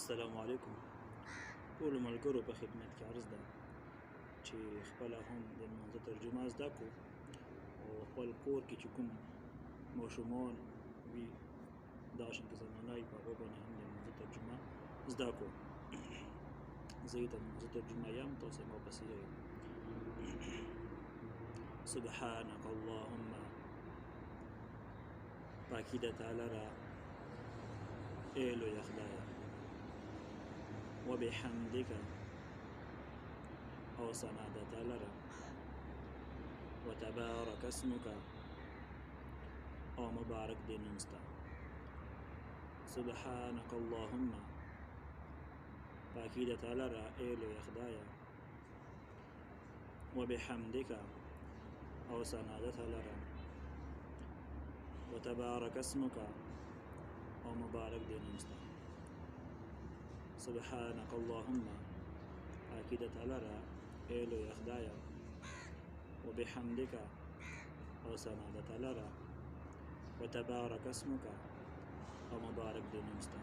السلام علیکم ټولو ملګرو په خدمت کې عرض ده چې خپله هم د لمانځه ترجمه زده کړو او خپل کور کې چې کوم ماشومان وي دغه شانتې زمانه وي په هغو باندې هم د لمانځه ترجمه زده کړو. زه یې د لمانځه ترجمه یم، تاسې ما پسې یئ. سبحانك اللهم، پاکی د تعالی را ای لویه خدایه، وبحمدك او ثنا د تعالی را، وتبارك اسمك او مبارک دی نوم ستا. سبحانك اللهم، پاکی د تعالی را ای لویه خدایه، وبحمدك او ثنا د تعالی را، وتبارك اسمك او مبارک دی نوم ستا. سبحانك اللهم، پاکی د تعالی را ای لویه خدایه، وبحمدك او ثنا د تعالی را، وتبارك اسمك او مبارک دی نوم ستا.